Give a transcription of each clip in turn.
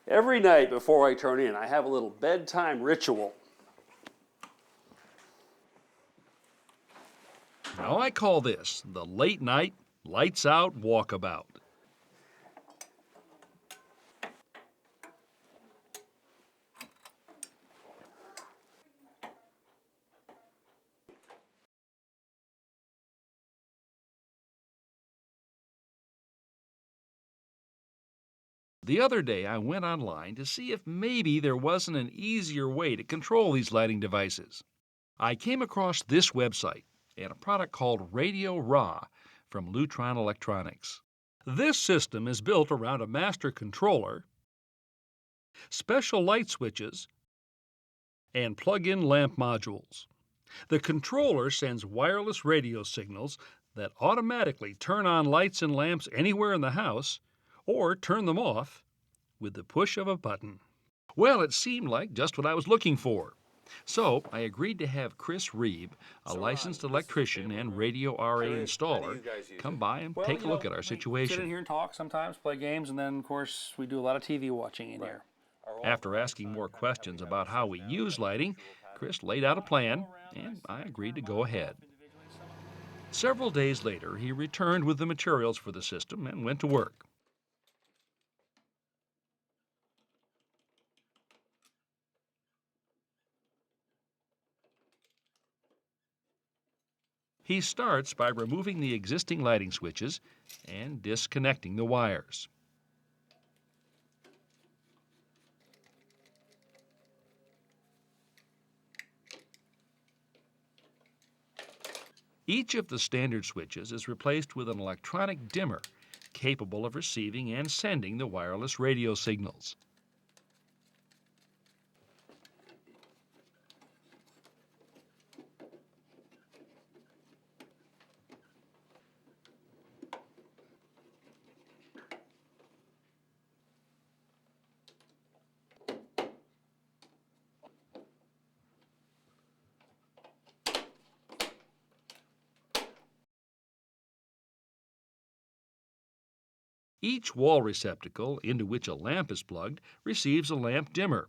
Every night before I turn in, I have a little bedtime ritual. Now I call this the late night, lights out walkabout. The other day I went online to see if maybe there wasn't an easier way to control these lighting devices. I came across this website and a product called Radio Raw from Lutron Electronics. This system is built around a master controller, special light switches, and plug-in lamp modules. The controller sends wireless radio signals that automatically turn on lights and lamps anywhere in the house or turn them off with the push of a button. Well, it seemed like just what I was looking for. So I agreed to have Chris Reeb, a licensed electrician and radio RA installer, come by and take a look at our situation. Sit in here and talk sometimes, play games, and then, of course, we do a lot of TV watching in here. After asking more questions about how we use lighting, Chris laid out a plan, and I agreed to go ahead. Several days later, he returned with the materials for the system and went to work. He starts by removing the existing lighting switches and disconnecting the wires. Each of the standard switches is replaced with an electronic dimmer capable of receiving and sending the wireless radio signals. Each wall receptacle into which a lamp is plugged receives a lamp dimmer.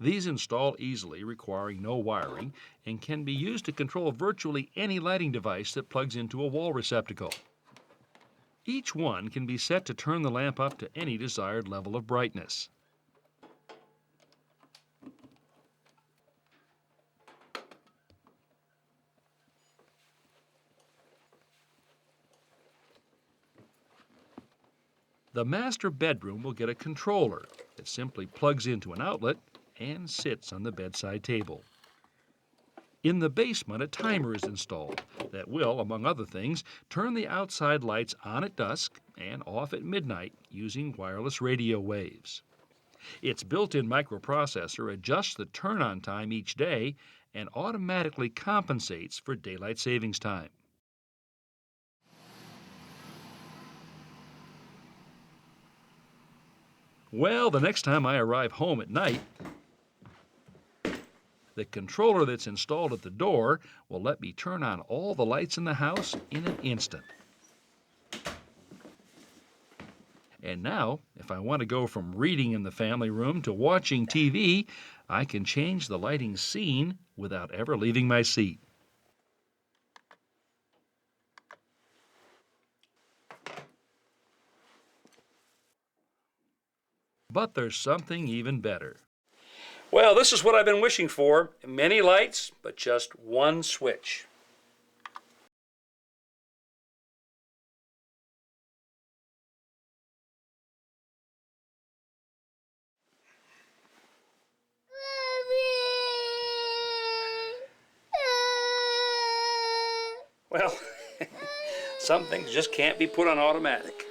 These install easily, requiring no wiring, and can be used to control virtually any lighting device that plugs into a wall receptacle. Each one can be set to turn the lamp up to any desired level of brightness. The master bedroom will get a controller that simply plugs into an outlet and sits on the bedside table. In the basement, a timer is installed that will, among other things, turn the outside lights on at dusk and off at midnight using wireless radio waves. Its built-in microprocessor adjusts the turn-on time each day and automatically compensates for daylight savings time. Well, the next time I arrive home at night, the controller that's installed at the door will let me turn on all the lights in the house in an instant. And now, if I want to go from reading in the family room to watching TV, I can change the lighting scene without ever leaving my seat. But there's something even better. Well, this is what I've been wishing for. Many lights, but just one switch. Well, some things just can't be put on automatic.